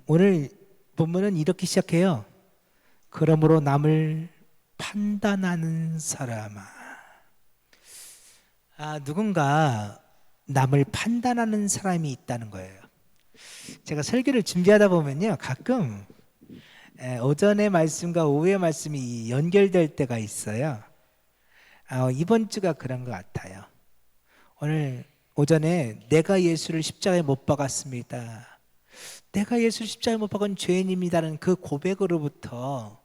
오늘 본문은 이렇게 시작해요. 그러므로 남을 판단하는 사람아. 누군가 남을 판단하는 사람이 있다는 거예요. 제가 설교를 준비하다 보면요, 가끔 오전의 말씀과 오후의 말씀이 연결될 때가 있어요. 이번 주가 그런 것 같아요. 오늘 오전에 내가 예수를 십자가에 못 박았습니다. 내가 예수를 십자가에 못 박은 죄인입니다는 그 고백으로부터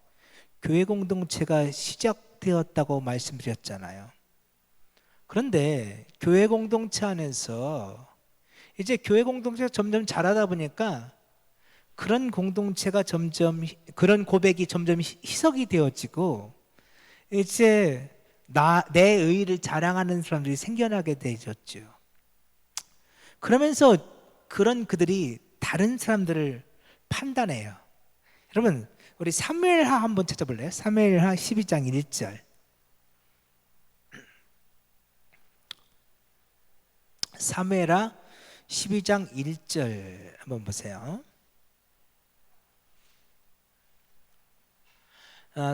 교회 공동체가 시작되었다고 말씀드렸잖아요. 그런데 교회 공동체 안에서 이제 교회 공동체가 점점 자라다 보니까 그런 공동체가 점점, 그런 고백이 점점 희석이 되어지고 이제 내 의의를 자랑하는 사람들이 생겨나게 되었죠. 그러면서 그들이 다른 사람들을 판단해요. 여러분, 우리 사무엘하 한번 찾아볼래요? 사무엘하 12장 1절. 사무엘하 12장 1절 한번 보세요.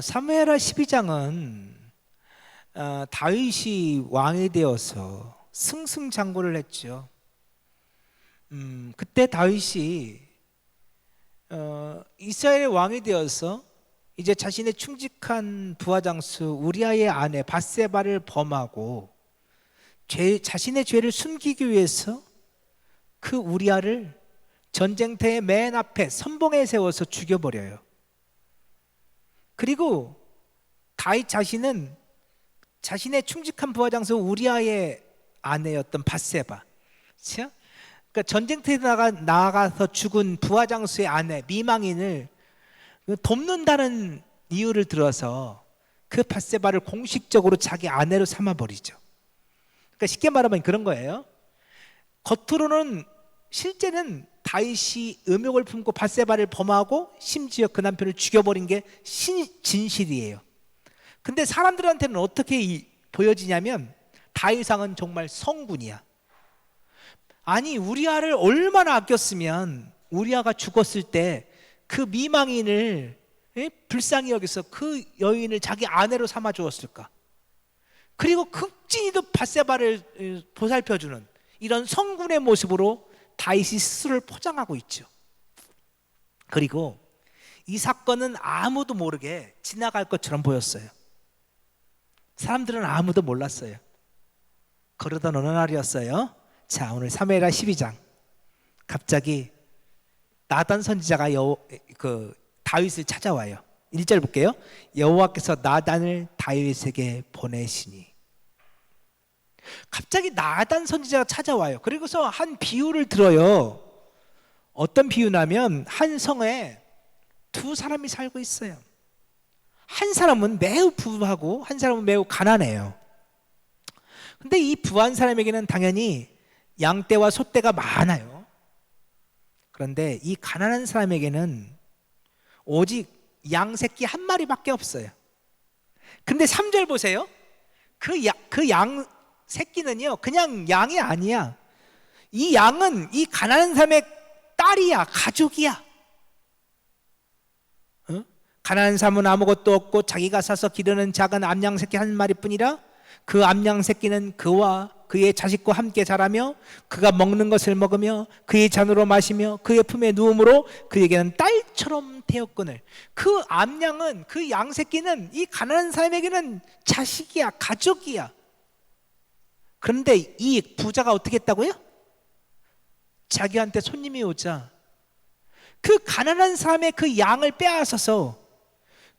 사무엘하 12장은 다윗이 왕이 되어서 승승장구를 했죠. 그때 다윗이 이스라엘의 왕이 되어서 이제 자신의 충직한 부하장수 우리아의 아내 밧세바를 범하고 자신의 죄를 숨기기 위해서 그 우리아를 전쟁터의 맨 앞에 선봉에 세워서 죽여버려요. 그리고 다윗 자신은 자신의 충직한 부하장수 우리아의 아내였던 밧세바, 그렇죠? 그러니까 전쟁터에 나가서 죽은 부하장수의 아내 미망인을 돕는다는 이유를 들어서 그 밧세바를 공식적으로 자기 아내로 삼아버리죠. 그러니까 쉽게 말하면 그런 거예요. 겉으로는 실제는 다윗이 음욕을 품고 밧세바를 범하고 심지어 그 남편을 죽여버린 게 진실이에요. 근데 사람들한테는 어떻게 보여지냐면 다윗왕은 정말 성군이야. 아니, 우리아를 얼마나 아꼈으면 우리아가 죽었을 때 그 미망인을 불쌍히 여기서 그 여인을 자기 아내로 삼아 주었을까. 그리고 극진히도 밧세바를 보살펴주는 이런 성군의 모습으로 다윗이 스스로를 포장하고 있죠. 그리고 이 사건은 아무도 모르게 지나갈 것처럼 보였어요. 사람들은 아무도 몰랐어요. 그러던 어느 날이었어요. 자, 오늘 사무엘하 12장 갑자기 나단 선지자가 다윗을 찾아와요. 1절 볼게요. 여호와께서 나단을 다윗에게 보내시니. 갑자기 나단 선지자가 찾아와요. 그리고서 한 비유를 들어요. 어떤 비유냐면 한 성에 두 사람이 살고 있어요. 한 사람은 매우 부하고 한 사람은 매우 가난해요. 근데 이 부한 사람에게는 당연히 양떼와 소떼가 많아요. 그런데 이 가난한 사람에게는 오직 양 새끼 한 마리밖에 없어요. 근데 3절 보세요. 그 양 새끼는요, 그냥 양이 아니야. 이 양은 이 가난한 사람의 딸이야, 가족이야. 가난한 사람은 아무것도 없고 자기가 사서 기르는 작은 암양 새끼 한 마리뿐이라 그 암양 새끼는 그와 그의 자식과 함께 자라며 그가 먹는 것을 먹으며 그의 잔으로 마시며 그의 품에 누움으로 그에게는 딸처럼 되었거늘. 그 암양은, 그 양 새끼는 이 가난한 사람에게는 자식이야, 가족이야. 그런데 이 부자가 어떻게 했다고요? 자기한테 손님이 오자 그 가난한 사람의 그 양을 빼앗아서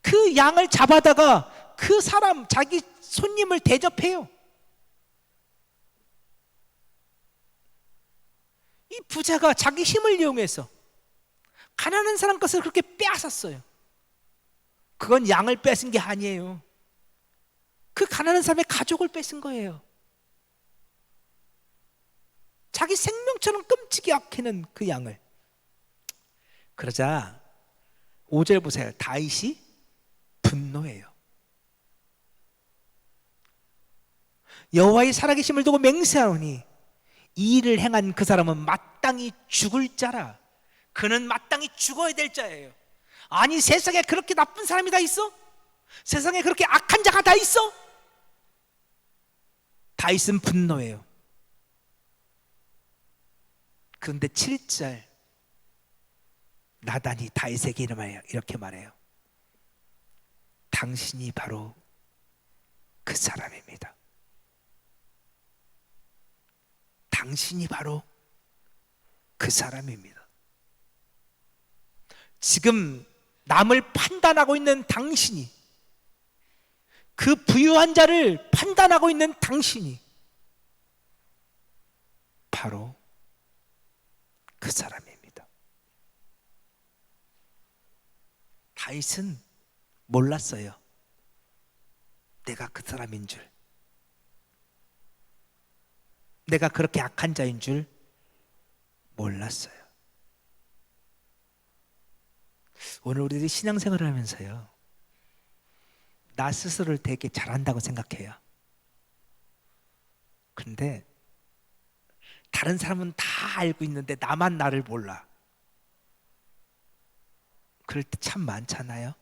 그 양을 잡아다가 그 사람, 자기 손님을 대접해요. 이 부자가 자기 힘을 이용해서 가난한 사람 것을 그렇게 빼앗았어요. 그건 양을 뺏은 게 아니에요. 그 가난한 사람의 가족을 뺏은 거예요. 자기 생명처럼 끔찍이 아끼는 그 양을. 그러자 5절 보세요. 다윗이 분노해요. 여호와의 살아계심을 두고 맹세하노니 이 일을 행한 그 사람은 마땅히 죽을 자라. 그는 마땅히 죽어야 될 자예요. 아니, 세상에 그렇게 나쁜 사람이 다 있어? 세상에 그렇게 악한 자가 다 있어? 다윗은 분노해요. 그런데 7절 나단이 다윗에게 이렇게 말해요. 당신이 바로 그 사람입니다. 당신이 바로 그 사람입니다. 지금 남을 판단하고 있는 당신이, 그 부유한 자를 판단하고 있는 당신이 바로 그 사람입니다. 다윗은 몰랐어요. 내가 그 사람인 줄, 내가 그렇게 악한 자인 줄 몰랐어요. 오늘 우리들이 신앙생활을 하면서요, 나 스스로를 되게 잘한다고 생각해요. 근데 다른 사람은 다 알고 있는데 나만 나를 몰라. 그럴 때 참 많잖아요.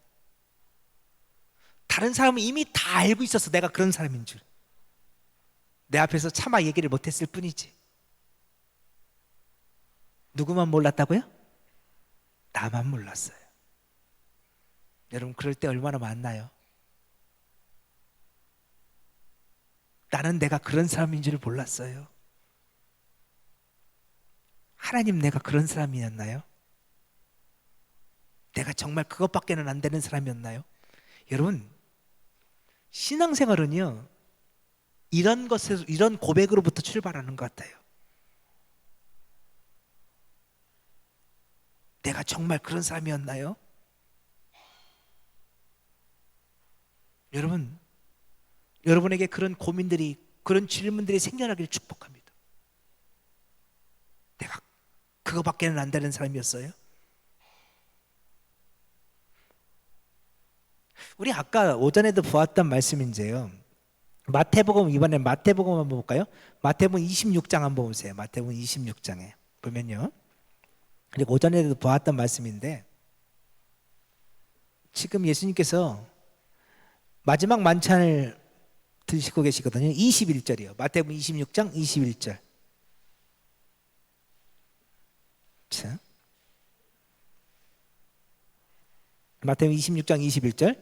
다른 사람은 이미 다 알고 있었어. 내가 그런 사람인 줄. 내 앞에서 차마 얘기를 못했을 뿐이지. 누구만 몰랐다고요? 나만 몰랐어요. 여러분, 그럴 때 얼마나 많나요? 나는 내가 그런 사람인 줄 몰랐어요. 하나님, 내가 그런 사람이었나요? 내가 정말 그것밖에는 안 되는 사람이었나요? 여러분, 신앙생활은요, 이런 것에서, 이런 고백으로부터 출발하는 것 같아요. 내가 정말 그런 사람이었나요? 여러분, 여러분에게 그런 고민들이, 그런 질문들이 생겨나기를 축복합니다. 내가 그거밖에는 안 되는 사람이었어요? 우리 아까 오전에도 보았던 말씀인데요, 마태복음, 이번에 마태복음 한번 볼까요? 마태복음 26장 한번 보세요. 마태복음 26장에 보면요, 그리고 오전에도 보았던 말씀인데, 지금 예수님께서 마지막 만찬을 드시고 계시거든요. 21절이요. 마태복음 26장 21절. 자, 마태복음 26장 21절.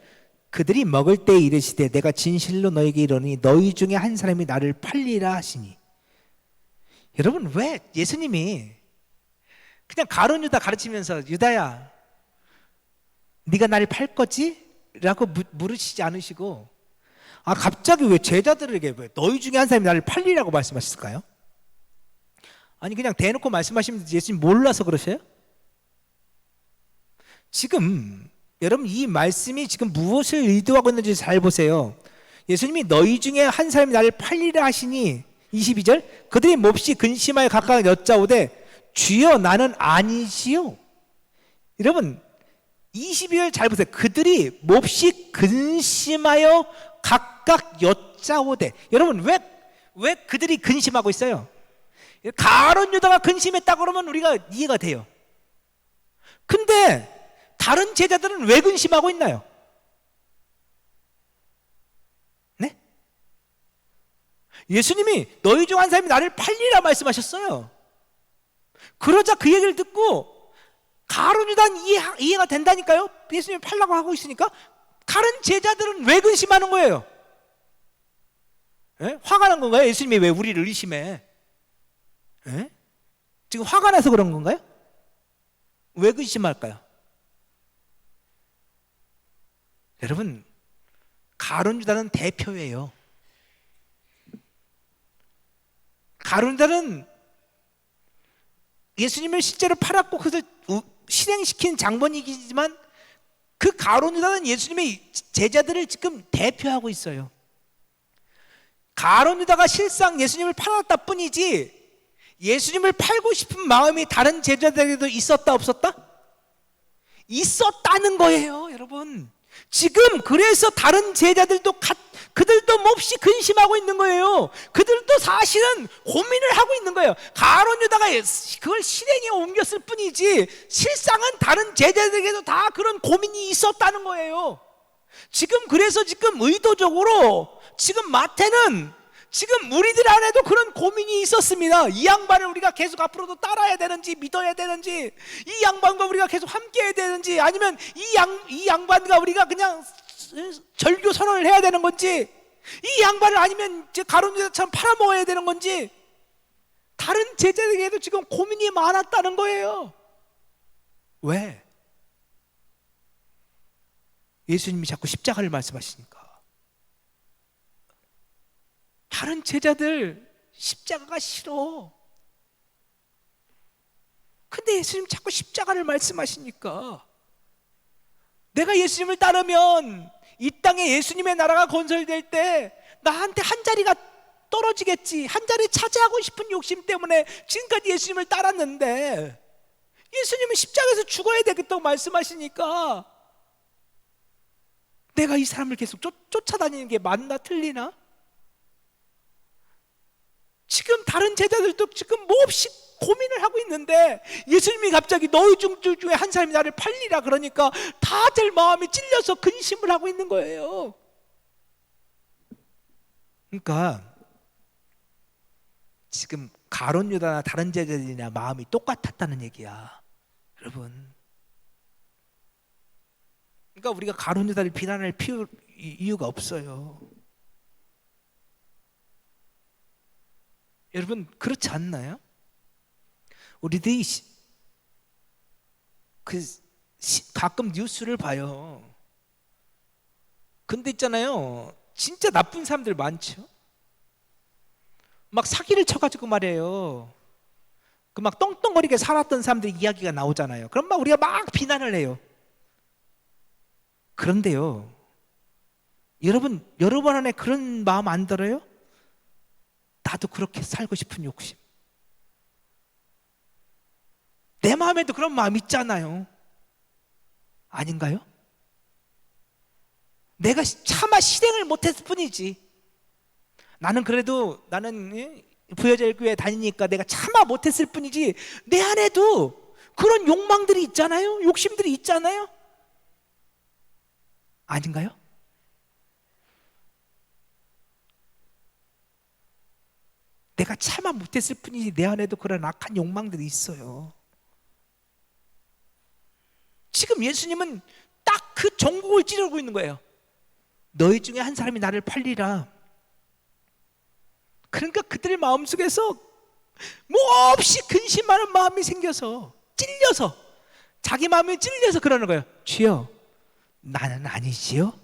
그들이 먹을 때에 이르시되 내가 진실로 너에게 이르노니 너희 중에 한 사람이 나를 팔리라 하시니. 여러분, 왜 예수님이 그냥 가룟 유다 가르치면서 유다야, 네가 나를 팔 거지? 라고 물으시지 않으시고, 갑자기 왜 제자들에게 왜 너희 중에 한 사람이 나를 팔리라고 말씀하셨을까요? 아니, 그냥 대놓고 말씀하시면 예수님 몰라서 그러셔요? 지금 여러분, 이 말씀이 지금 무엇을 의도하고 있는지 잘 보세요. 예수님이 너희 중에 한 사람이 나를 팔리라 하시니, 22절, 그들이 몹시 근심하여 각각 여짜오되 주여 나는 아니지요. 여러분, 22절 잘 보세요. 그들이 몹시 근심하여 각각 여짜오되. 여러분, 왜 그들이 근심하고 있어요? 가룟 유다가 근심했다 그러면 우리가 이해가 돼요. 근데 다른 제자들은 왜 근심하고 있나요? 네? 예수님이 너희 중 한 사람이 나를 팔리라 말씀하셨어요. 그러자 그 얘기를 듣고 가룟 유다는 이해가 된다니까요. 예수님이 팔라고 하고 있으니까. 다른 제자들은 왜 근심하는 거예요? 에? 화가 난 건가요? 예수님이 왜 우리를 의심해? 에? 지금 화가 나서 그런 건가요? 왜 근심할까요? 여러분, 가룟 유다는 대표예요. 가룟 유다는 예수님을 실제로 팔았고 그래서 실행시킨 장본이지만, 그 가룟 유다는 예수님의 제자들을 지금 대표하고 있어요. 가룟 유다가 실상 예수님을 팔았다 뿐이지 예수님을 팔고 싶은 마음이 다른 제자들에게도 있었다 없었다? 있었다는 거예요, 여러분. 지금 그래서 다른 제자들도 그들도 몹시 근심하고 있는 거예요. 그들도 사실은 고민을 하고 있는 거예요. 가룟 유다가 그걸 실행에 옮겼을 뿐이지 실상은 다른 제자들에게도 다 그런 고민이 있었다는 거예요. 그래서 지금 의도적으로 지금 마태는 지금 우리들 안에도 그런 고민이 있었습니다. 이 양반을 우리가 계속 앞으로도 따라야 되는지, 믿어야 되는지, 이 양반과 우리가 계속 함께 해야 되는지, 아니면 이 양반과 우리가 그냥 절교 선언을 해야 되는 건지, 이 양반을 아니면 가룟 유다처럼 팔아먹어야 되는 건지, 다른 제자들에게도 지금 고민이 많았다는 거예요. 왜? 예수님이 자꾸 십자가를 말씀하시니까. 다른 제자들 십자가가 싫어. 근데 예수님 자꾸 십자가를 말씀하시니까 내가 예수님을 따르면 이 땅에 예수님의 나라가 건설될 때 나한테 한 자리가 떨어지겠지, 한 자리 차지하고 싶은 욕심 때문에 지금까지 예수님을 따랐는데 예수님은 십자가에서 죽어야 되겠다고 말씀하시니까 내가 이 사람을 계속 쫓아다니는 게 맞나 틀리나? 지금 다른 제자들도 지금 몹시 고민을 하고 있는데 예수님이 갑자기 너희 중에 한 사람이 나를 팔리라 그러니까 다들 마음이 찔려서 근심을 하고 있는 거예요. 그러니까 지금 가룟 유다나 다른 제자들이나 마음이 똑같았다는 얘기야, 여러분. 그러니까 우리가 가룟 유다를 비난할 이유가 없어요. 여러분, 그렇지 않나요? 우리들이 가끔 뉴스를 봐요. 근데 있잖아요, 진짜 나쁜 사람들 많죠. 막 사기를 쳐가지고 말이에요, 그 막 떵떵거리게 살았던 사람들 이야기가 나오잖아요. 그럼 막 우리가 막 비난을 해요. 그런데요, 여러분 안에 그런 마음 안 들어요? 나도 그렇게 살고 싶은 욕심, 내 마음에도 그런 마음 있잖아요. 아닌가요? 내가 차마 실행을 못했을 뿐이지. 나는 부여절교회 다니니까 내가 차마 못했을 뿐이지 내 안에도 그런 욕망들이 있잖아요. 욕심들이 있잖아요. 아닌가요? 내가 차마 못했을 뿐이지 내 안에도 그런 악한 욕망들이 있어요. 지금 예수님은 딱 그 종국을 찌르고 있는 거예요. 너희 중에 한 사람이 나를 팔리라. 그러니까 그들의 마음속에서 몹시 근심하는 마음이 생겨서 찔려서, 자기 마음이 찔려서 그러는 거예요. 주여, 나는 아니지요?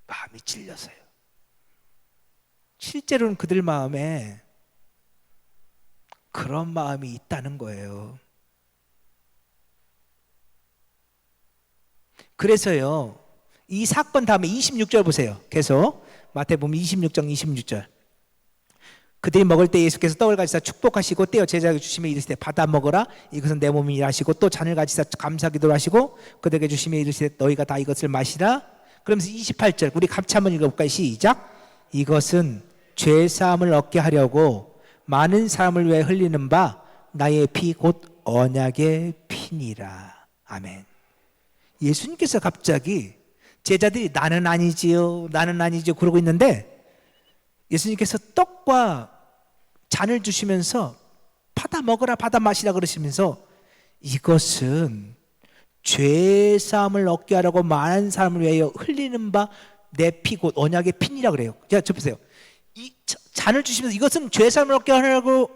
마음이 찔려서요. 실제로는 그들 마음에 그런 마음이 있다는 거예요. 그래서요, 이 사건 다음에 26절 보세요. 계속 마태복음 26장 26절. 그들이 먹을 때 예수께서 떡을 가지사 축복하시고 떼어 제자에게 주시며 이르시되 받아 먹어라, 이것은 내 몸이라 하시고 또 잔을 가지사 감사기도를 하시고 그들에게 주시며 이르시되 너희가 다 이것을 마시라. 그러면서 28절 우리 같이 한번 읽어볼까요? 시작. 이것은 죄 사함을 얻게 하려고 많은 사람을 위해 흘리는 바 나의 피 곧 언약의 피니라. 아멘. 예수님께서 갑자기 제자들이 나는 아니지요, 나는 아니지요 그러고 있는데 예수님께서 떡과 잔을 주시면서 받아 먹으라, 받아 마시라 그러시면서 이것은 죄 사함을 얻게 하려고 많은 사람을 위하여 흘리는 바 내 피 곧 언약의 피니라 그래요. 자, 저 보세요. 이 잔을 주시면서 이것은 죄 사함을 얻게 하려고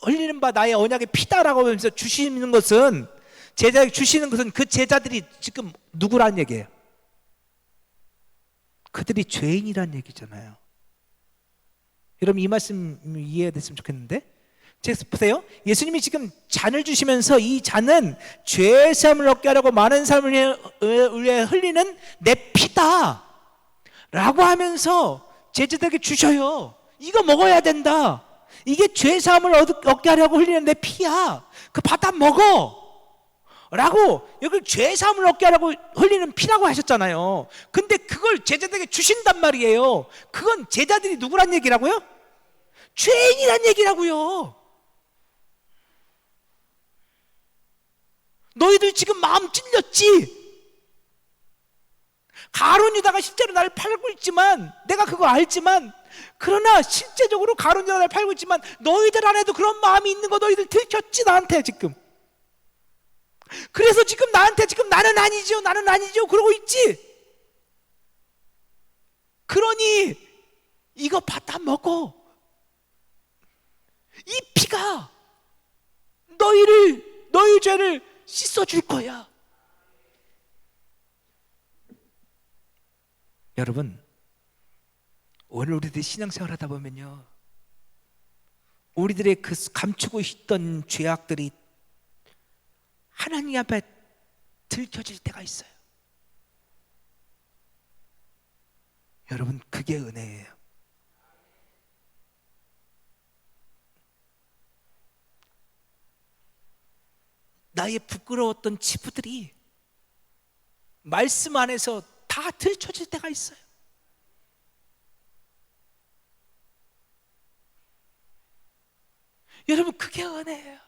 흘리는 바 나의 언약의 피다라고 하면서 주시는 것은, 제자에게 주시는 것은 그 제자들이 지금 누구란 얘기예요? 그들이 죄인이란 얘기잖아요. 여러분 이 말씀 이해됐으면 좋겠는데, 보세요. 예수님이 지금 잔을 주시면서 이 잔은 죄 사함을 얻게 하려고 많은 사람을 위해 흘리는 내 피다 라고 하면서 제자들에게 주셔요. 이거 먹어야 된다. 이게 죄 사함을 얻게 하려고 흘리는 내 피야. 그 받아 먹어. 라고 여기 죄사함을 얻게 하라고 흘리는 피라고 하셨잖아요. 근데 그걸 제자들에게 주신단 말이에요. 그건 제자들이 누구란 얘기라고요? 죄인이란 얘기라고요. 너희들 지금 마음 찔렸지? 가룟 유다가 실제로 나를 팔고 있지만, 내가 그거 알지만, 그러나 실제적으로 가룟 유다가 나를 팔고 있지만 너희들 안에도 그런 마음이 있는 거 너희들 들켰지, 나한테 지금. 그래서 지금 나한테 지금 나는 아니죠, 나는 아니죠 그러고 있지. 그러니 이거 받아 먹어. 이 피가 너희 죄를 씻어줄 거야. 여러분, 오늘 우리들이 신앙생활 하다 보면요, 우리들의 그 감추고 있던 죄악들이 하나님 앞에 들켜질 때가 있어요. 여러분, 그게 은혜예요. 나의 부끄러웠던 치부들이 말씀 안에서 다 들춰질 때가 있어요. 여러분, 그게 은혜예요.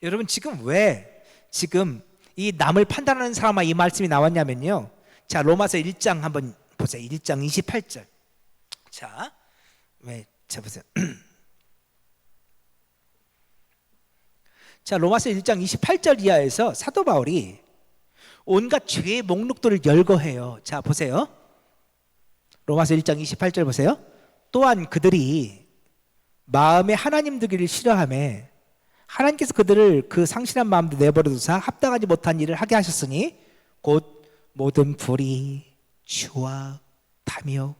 여러분, 지금 이 남을 판단하는 사람아 이 말씀이 나왔냐면요, 자, 로마서 1장 한번 보세요. 1장 28절. 자 보세요. 자, 로마서 1장 28절 이하에서 사도 바울이 온갖 죄의 목록들을 열거해요. 자, 보세요. 로마서 1장 28절 보세요. 또한 그들이 마음에 하나님 두기를 싫어하며 하나님께서 그들을 그 상실한 마음도 내버려두사 합당하지 못한 일을 하게 하셨으니 곧 모든 불의, 추악, 탐욕,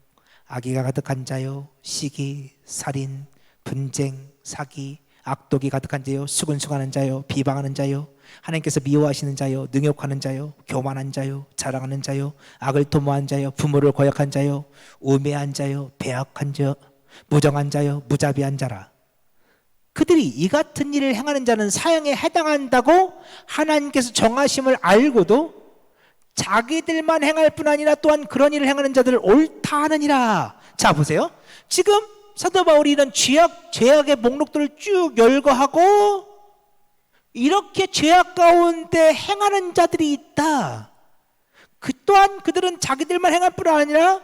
악의가 가득한 자요, 시기, 살인, 분쟁, 사기, 악독이 가득한 자요, 수근수근하는 자요, 비방하는 자요, 하나님께서 미워하시는 자요, 능욕하는 자요, 교만한 자요, 자랑하는 자요, 악을 도모한 자요, 부모를 거역한 자요, 우매한 자요, 배악한 자, 무정한 자요, 무자비한 자라. 그들이 이 같은 일을 행하는 자는 사형에 해당한다고 하나님께서 정하심을 알고도 자기들만 행할 뿐 아니라 또한 그런 일을 행하는 자들을 옳다 하느니라. 자, 보세요. 지금 사도 바울이 이런 죄악의 목록들을 쭉 열거하고 이렇게 죄악 가운데 행하는 자들이 있다. 그 또한 그들은 자기들만 행할 뿐 아니라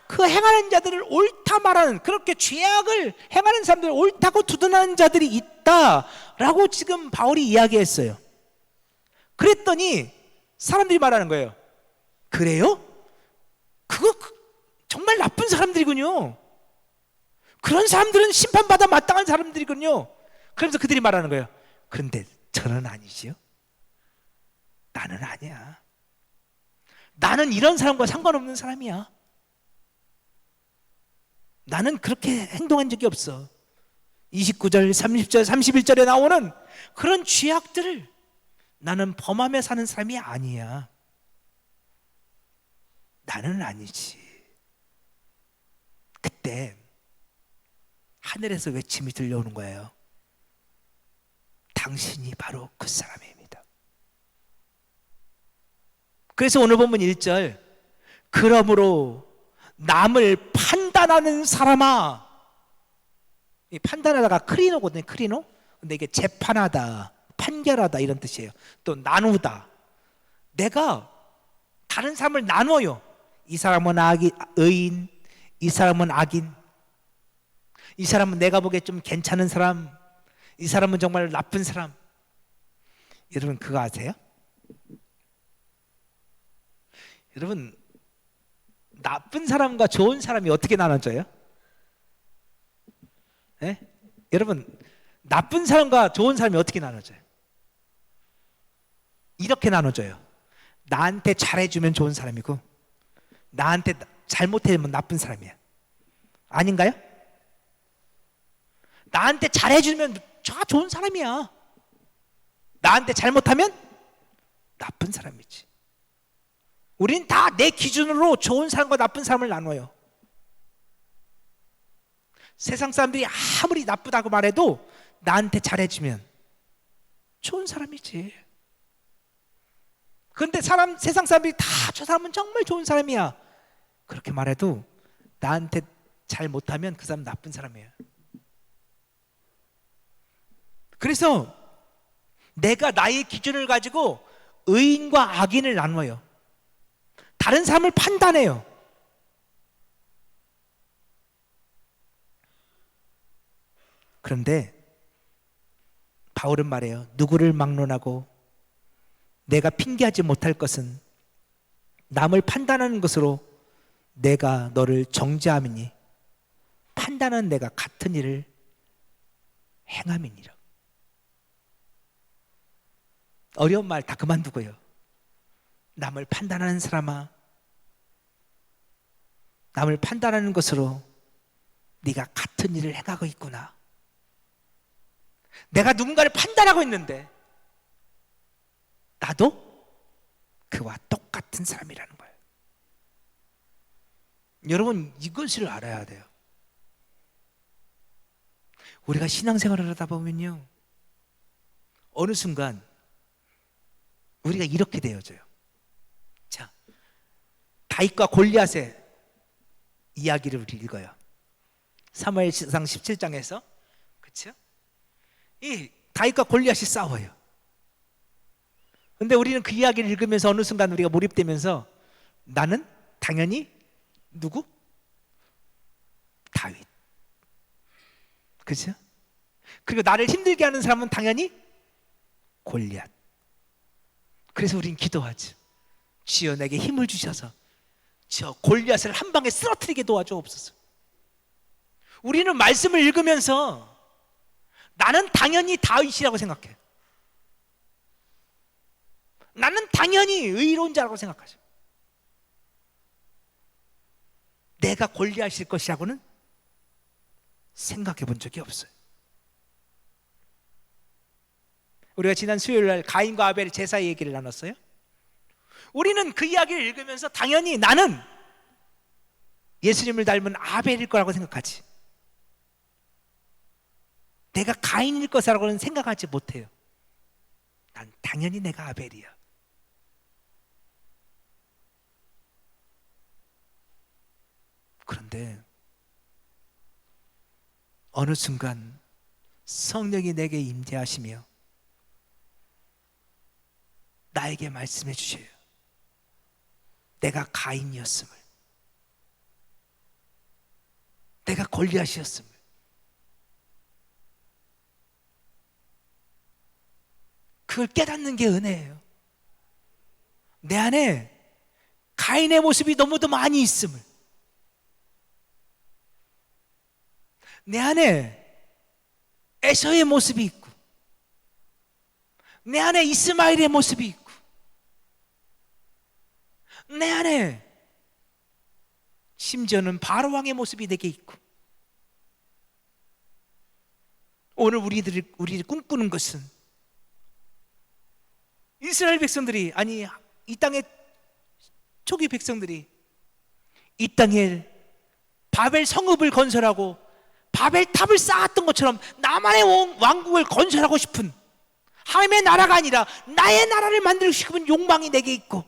그 행하는 자들을 옳다 말하는, 그렇게 죄악을 행하는 사람들을 옳다고 두둔하는 자들이 있다라고 지금 바울이 이야기했어요. 그랬더니 사람들이 말하는 거예요. 그래요? 그거 정말 나쁜 사람들이군요. 그런 사람들은 심판받아 마땅한 사람들이군요. 그러면서 그들이 말하는 거예요. 그런데 저는 아니지요. 나는 아니야. 나는 이런 사람과 상관없는 사람이야. 나는 그렇게 행동한 적이 없어. 29절, 30절, 31절에 나오는 그런 죄악들을 나는 범하며 사는 사람이 아니야. 나는 아니지. 그때 하늘에서 외침이 들려오는 거예요. 당신이 바로 그 사람입니다. 그래서 오늘 본문 1절, 그러므로 남을 판단하는 사람아. 이 판단하다가 크리노거든요. 크리노. 근데 이게 재판하다, 판결하다 이런 뜻이에요. 또 나누다. 내가 다른 사람을 나눠요. 이 사람은 의인, 이 사람은 악인, 이 사람은 내가 보기에 좀 괜찮은 사람, 이 사람은 정말 나쁜 사람. 여러분, 그거 아세요? 여러분, 나쁜 사람과 좋은 사람이 어떻게 나눠져요? 네? 여러분, 나쁜 사람과 좋은 사람이 어떻게 나눠져요? 이렇게 나눠져요. 나한테 잘해주면 좋은 사람이고 나한테 잘못해주면 나쁜 사람이야. 아닌가요? 나한테 잘해주면 좋은 사람이야. 나한테 잘못하면 나쁜 사람이지. 우린 다 내 기준으로 좋은 사람과 나쁜 사람을 나눠요. 세상 사람들이 아무리 나쁘다고 말해도 나한테 잘해주면 좋은 사람이지. 그런데 세상 사람들이 다 저 사람은 정말 좋은 사람이야 그렇게 말해도 나한테 잘 못하면 그 사람 나쁜 사람이에요. 그래서 내가 나의 기준을 가지고 의인과 악인을 나눠요. 다른 사람을 판단해요. 그런데 바울은 말해요. 누구를 막론하고 내가 핑계하지 못할 것은 남을 판단하는 것으로 내가 너를 정죄함이니 판단은 내가 같은 일을 행함이니라. 어려운 말 다 그만두고요. 남을 판단하는 사람아, 남을 판단하는 것으로 네가 같은 일을 행하고 있구나. 내가 누군가를 판단하고 있는데 나도 그와 똑같은 사람이라는 거예요. 여러분, 이것을 알아야 돼요. 우리가 신앙생활을 하다 보면요, 어느 순간 우리가 이렇게 되어져요. 자, 다윗과 골리앗의 이야기를 우리 읽어요. 사무엘상 17장에서, 그렇죠? 이 다윗과 골리앗이 싸워요. 근데 우리는 그 이야기를 읽으면서 어느 순간 우리가 몰입되면서 나는 당연히 누구? 다윗. 그렇죠? 그리고 나를 힘들게 하는 사람은 당연히 골리앗. 그래서 우린 기도하죠. 주여 내게 힘을 주셔서 저 골리앗을 한 방에 쓰러뜨리게 도와주옵소서. 우리는 말씀을 읽으면서 나는 당연히 다윗이라고 생각해. 나는 당연히 의로운 자라고 생각하죠. 내가 골리앗일 것이라고는 생각해 본 적이 없어요. 우리가 지난 수요일 날 가인과 아벨 제사 얘기를 나눴어요. 우리는 그 이야기를 읽으면서 당연히 나는 예수님을 닮은 아벨일 거라고 생각하지, 내가 가인일 것이라고는 생각하지 못해요. 난 당연히 내가 아벨이야. 그런데 어느 순간 성령이 내게 임재하시며 나에게 말씀해 주셔요. 내가 가인이었음을, 내가 골리앗이었음을. 그걸 깨닫는 게 은혜예요. 내 안에 가인의 모습이 너무도 많이 있음을, 내 안에 에서의 모습이 있고, 내 안에 이스마엘의 모습이 있고, 내 안에 심지어는 바로 왕의 모습이 내게 있고, 오늘 우리들이 꿈꾸는 것은 이스라엘 백성들이, 아니 이 땅의 초기 백성들이 이 땅에 바벨 성읍을 건설하고 바벨탑을 쌓았던 것처럼 나만의 왕국을 건설하고 싶은, 하나님의 나라가 아니라 나의 나라를 만들고 싶은 욕망이 내게 있고,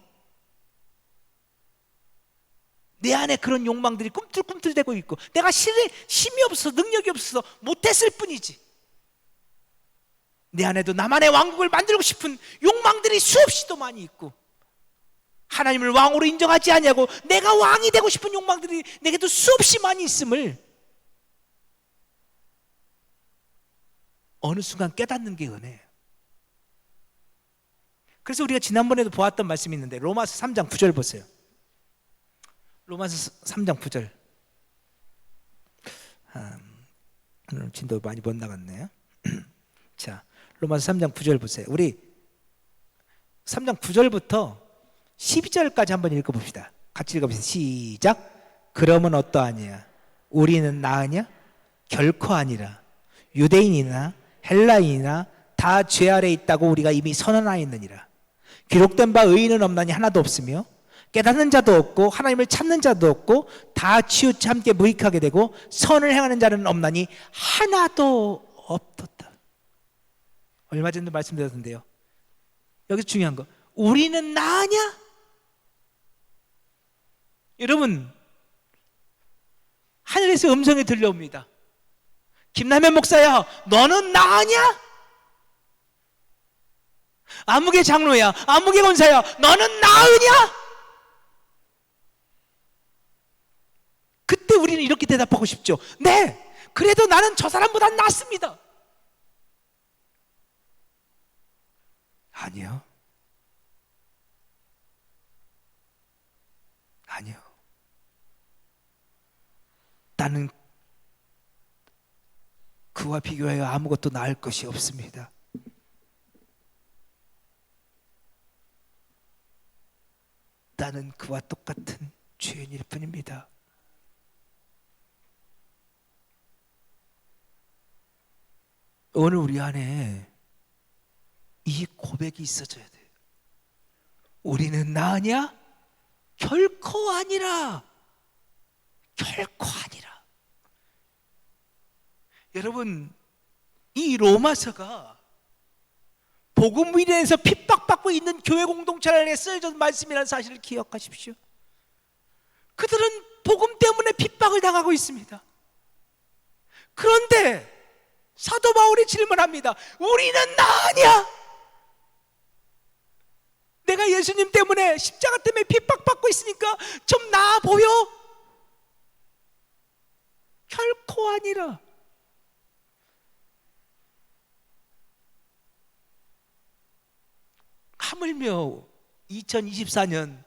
내 안에 그런 욕망들이 꿈틀꿈틀대고 있고, 내가 힘이 없어서, 능력이 없어서 못했을 뿐이지, 내 안에도 나만의 왕국을 만들고 싶은 욕망들이 수없이도 많이 있고, 하나님을 왕으로 인정하지 아니하고 내가 왕이 되고 싶은 욕망들이 내게도 수없이 많이 있음을 어느 순간 깨닫는 게 은혜예요. 그래서 우리가 지난번에도 보았던 말씀이 있는데, 로마서 3장 9절 보세요. 로마서 3장 9절. 오늘 진도 많이 못 나갔네요. 자, 로마서 3장 9절 보세요. 우리 3장 9절부터 12절까지 한번 읽어봅시다. 같이 읽어봅시다. 시작. 그러면 어떠하냐? 우리는 나으냐? 결코 아니라. 유대인이나 헬라인이나 다 죄 아래 있다고 우리가 이미 선언하였느니라. 기록된 바 의인은 없나니 하나도 없으며 깨닫는 자도 없고 하나님을 찾는 자도 없고 다 치우쳐 함께 무익하게 되고 선을 행하는 자는 없나니 하나도 없었다. 얼마 전에 말씀드렸는데요, 여기서 중요한 거, 우리는 나으냐? 여러분, 하늘에서 음성이 들려옵니다. 김남현 목사야, 너는 나으냐? 아무개 장로야, 아무개 권사야, 너는 나으냐? 그때 우리는 이렇게 대답하고 싶죠. 네, 그래도 나는 저 사람보다 낫습니다. 아니요. 아니요. 나는 그와 비교하여 아무것도 나을 것이 없습니다. 나는 그와 똑같은 죄인일 뿐입니다. 오늘 우리 안에 이 고백이 있어져야 돼요. 우리는 나으냐? 결코 아니라. 결코 아니라. 여러분, 이 로마서가 복음 위에서 핍박받고 있는 교회 공동체를 쓰여진 말씀이라는 사실을 기억하십시오. 그들은 복음 때문에 핍박을 당하고 있습니다. 그런데 사도 바울이 질문합니다. 우리는 나으냐? 내가 예수님 때문에, 십자가 때문에 핍박받고 있으니까 좀 나아 보여? 결코 아니라. 하물며 2024년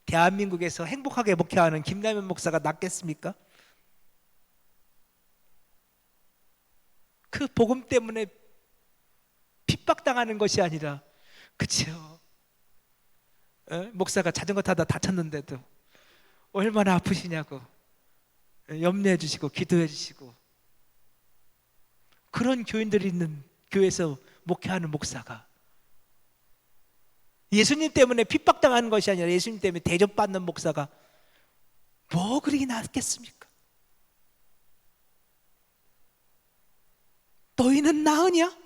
대한민국에서 행복하게 목회하는 김남현 목사가 낫겠습니까? 그 복음 때문에 핍박당하는 것이 아니라, 그치요? 목사가 자전거 타다 다쳤는데도 얼마나 아프시냐고 염려해 주시고 기도해 주시고, 그런 교인들이 있는 교회에서 목회하는 목사가 예수님 때문에 핍박당하는 것이 아니라 예수님 때문에 대접받는 목사가 뭐 그렇게 낫겠습니까? 너희는 나으냐?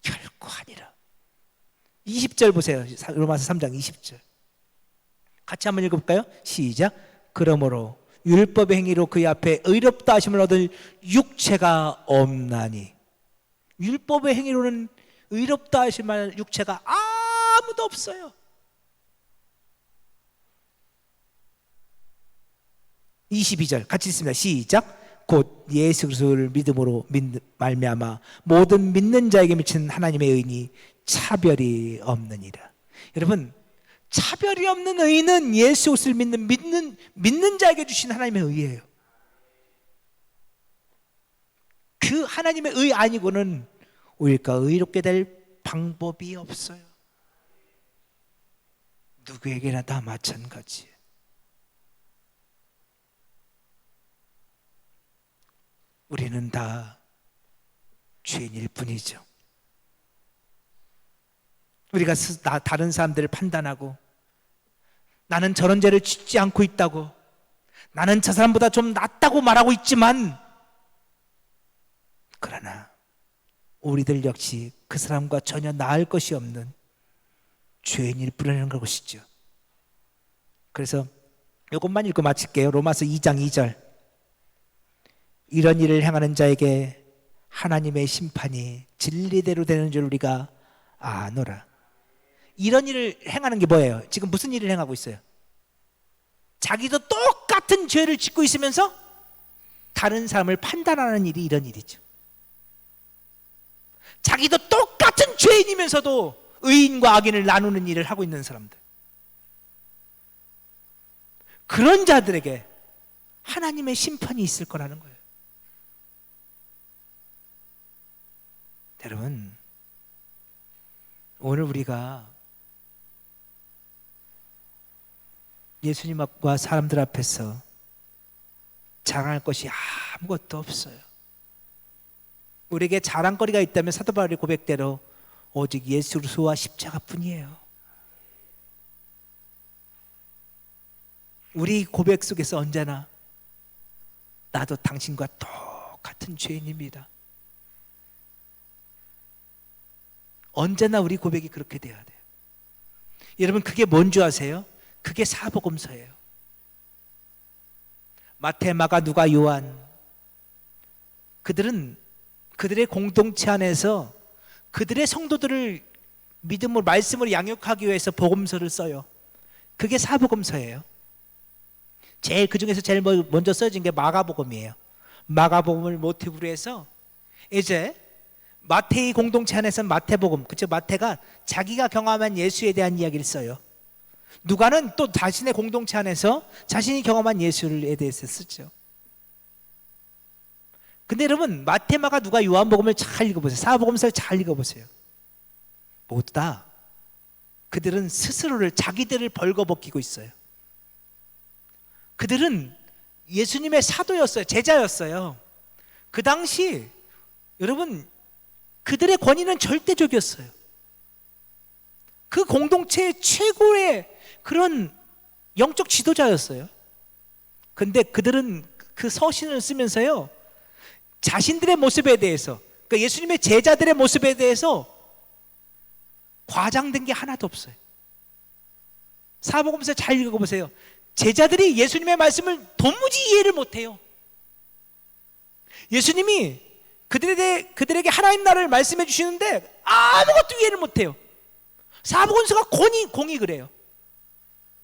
결코 아니라. 20절 보세요. 로마서 3장 20절 같이 한번 읽어볼까요? 시작. 그러므로 율법의 행위로 그의 앞에 의롭다 하심을 얻을 육체가 없나니. 율법의 행위로는 의롭다 하심을 육체가 아무도 없어요. 22절 같이 읽습니다. 시작. 곧 예수 그리스도를 믿음으로 말미암아 모든 믿는 자에게 미치는 하나님의 의인이 차별이 없느니라. 여러분, 차별이 없는 의는 예수 그리스도를 믿는 자에게 주신 하나님의 의예요. 그 하나님의 의 아니고는 우리가 의롭게 될 방법이 없어요. 누구에게나 다 마찬가지예요. 우리는 다 죄인일 뿐이죠. 우리가 다른 사람들을 판단하고 나는 저런 죄를 짓지 않고 있다고, 나는 저 사람보다 좀 낫다고 말하고 있지만, 그러나 우리들 역시 그 사람과 전혀 나을 것이 없는 죄인일 뿐이라는 것이죠. 그래서 이것만 읽고 마칠게요. 로마서 2장 2절. 이런 일을 행하는 자에게 하나님의 심판이 진리대로 되는 줄 우리가 아노라. 이런 일을 행하는 게 뭐예요? 지금 무슨 일을 행하고 있어요? 자기도 똑같은 죄를 짓고 있으면서 다른 사람을 판단하는 일이 이런 일이죠. 자기도 똑같은 죄인이면서도 의인과 악인을 나누는 일을 하고 있는 사람들, 그런 자들에게 하나님의 심판이 있을 거라는 거예요. 여러분, 오늘 우리가 예수님 앞과 사람들 앞에서 자랑할 것이 아무것도 없어요. 우리에게 자랑거리가 있다면 사도 바울의 고백대로 오직 예수 그리스도와 십자가뿐이에요. 우리 고백 속에서 언제나 나도 당신과 똑같은 죄인입니다. 언제나 우리 고백이 그렇게 돼야 돼요. 여러분, 그게 뭔지 아세요? 그게 사복음서예요. 마태, 마가, 누가, 요한, 그들은 그들의 공동체 안에서 그들의 성도들을 믿음으로, 말씀으로 양육하기 위해서 복음서를 써요. 그게 사복음서예요. 그 중에서 제일 먼저 써진 게 마가복음이에요. 마가복음을 모티브로 해서 이제 마태의 공동체 안에서는 마태복음, 그쵸? 마태가 자기가 경험한 예수에 대한 이야기를 써요. 누가는 또 자신의 공동체 안에서 자신이 경험한 예수에 대해서 쓰죠. 근데 여러분, 마태, 마가, 누가, 요한복음을 잘 읽어보세요. 사복음서를 잘 읽어보세요. 모두 다 그들은 스스로를, 자기들을 벌거벗기고 있어요. 그들은 예수님의 사도였어요. 제자였어요. 그 당시 여러분, 그들의 권위는 절대적이었어요. 그 공동체의 최고의 그런 영적 지도자였어요. 근데 그들은 그 서신을 쓰면서요, 자신들의 모습에 대해서, 그러니까 예수님의 제자들의 모습에 대해서 과장된 게 하나도 없어요. 사복음서 잘 읽어보세요. 제자들이 예수님의 말씀을 도무지 이해를 못해요. 예수님이 그들에게 하나님 나라를 말씀해 주시는데 아무것도 이해를 못해요. 사복음서가 공이 그래요.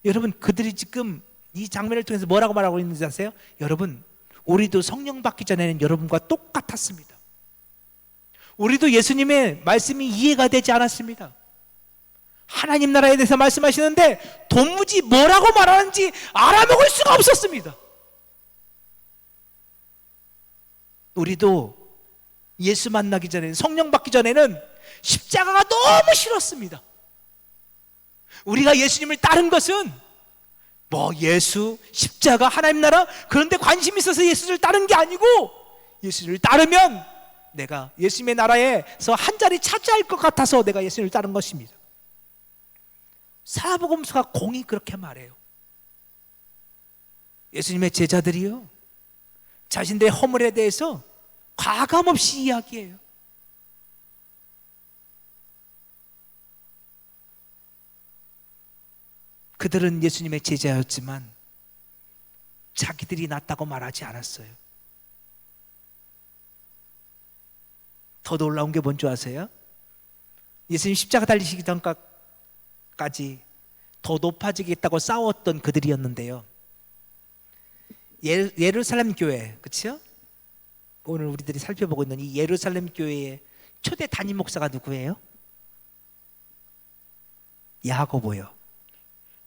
여러분, 그들이 지금 이 장면을 통해서 뭐라고 말하고 있는지 아세요? 여러분, 우리도 성령 받기 전에는 여러분과 똑같았습니다. 우리도 예수님의 말씀이 이해가 되지 않았습니다. 하나님 나라에 대해서 말씀하시는데 도무지 뭐라고 말하는지 알아먹을 수가 없었습니다. 우리도 예수 만나기 전에는, 성령 받기 전에는 십자가가 너무 싫었습니다. 우리가 예수님을 따른 것은 예수, 십자가, 하나님 나라, 그런데 관심이 있어서 예수를 따른 게 아니고, 예수를 따르면 내가 예수님의 나라에서 한 자리 차지할 것 같아서 내가 예수를 따른 것입니다. 사복음서가 공이 그렇게 말해요. 예수님의 제자들이요, 자신들의 허물에 대해서 과감없이 이야기해요. 그들은 예수님의 제자였지만 자기들이 낫다고 말하지 않았어요. 더 놀라운 게 뭔지 아세요? 예수님 십자가 달리시기 전까지 더 높아지겠다고 싸웠던 그들이었는데요, 예루살렘 교회, 그렇죠? 오늘 우리들이 살펴보고 있는 이 예루살렘 교회의 초대 담임 목사가 누구예요? 야고보요.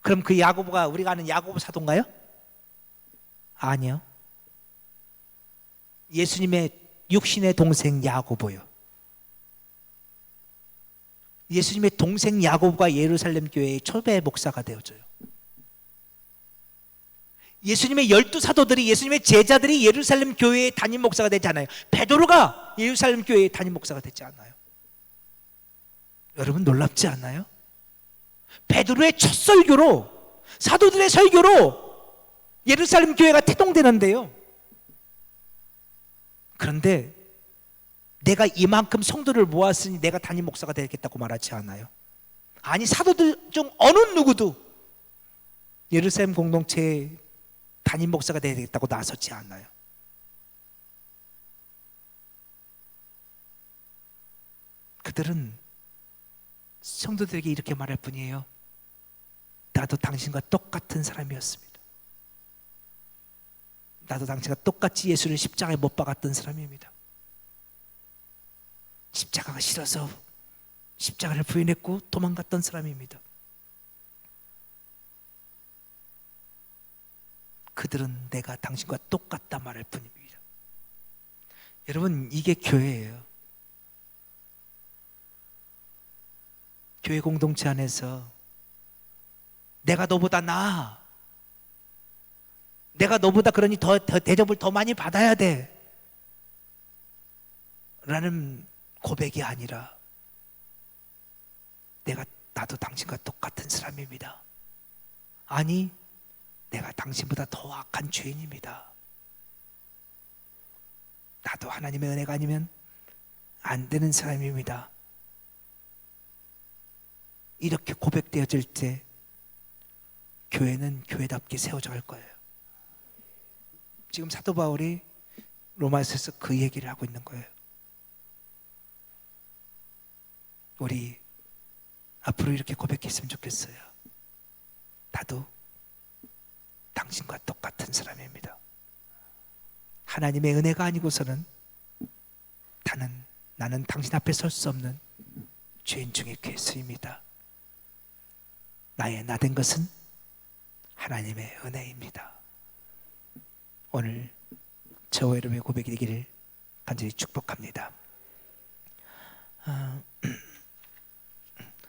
그럼 그 야고보가 우리가 아는 야고보 사도인가요? 아니요. 예수님의 육신의 동생 야고보요. 예수님의 동생 야고보가 예루살렘 교회의 초대 목사가 되어져요. 예수님의 12사도들이, 예수님의 제자들이 예루살렘 교회의 담임 목사가 되지 않아요. 베드로가 예루살렘 교회의 담임 목사가 되지 않아요. 여러분, 놀랍지 않나요? 베드로의 첫 설교로, 사도들의 설교로 예루살렘 교회가 태동되는데요, 그런데 내가 이만큼 성도를 모았으니 내가 담임 목사가 되겠다고 말하지 않아요. 아니, 사도들 중 어느 누구도 예루살렘 공동체의 담임 목사가 되겠다고 나서지 않아요. 그들은 성도들에게 이렇게 말할 뿐이에요. 나도 당신과 똑같은 사람이었습니다. 나도 당신과 똑같이 예수를 십자가에 못 박았던 사람입니다. 십자가가 싫어서 십자가를 부인했고 도망갔던 사람입니다. 그들은 내가 당신과 똑같다 말할 뿐입니다. 여러분, 이게 교회예요. 교회 공동체 안에서 내가 너보다 나아, 내가 너보다 그러니 더 대접을 더 많이 받아야 돼 라는 고백이 아니라, 나도 당신과 똑같은 사람입니다. 아니, 내가 당신보다 더 악한 죄인입니다. 나도 하나님의 은혜가 아니면 안 되는 사람입니다. 이렇게 고백되어질 때 교회는 교회답게 세워져 갈 거예요. 지금 사도 바울이 로마서에서 그 얘기를 하고 있는 거예요. 우리 앞으로 이렇게 고백했으면 좋겠어요. 나도 당신과 똑같은 사람입니다. 하나님의 은혜가 아니고서는 나는 당신 앞에 설 수 없는 죄인 중의 괴수입니다. 나의 나 된 것은 하나님의 은혜입니다. 오늘 저와 여러분의 고백이 되기를 간절히 축복합니다.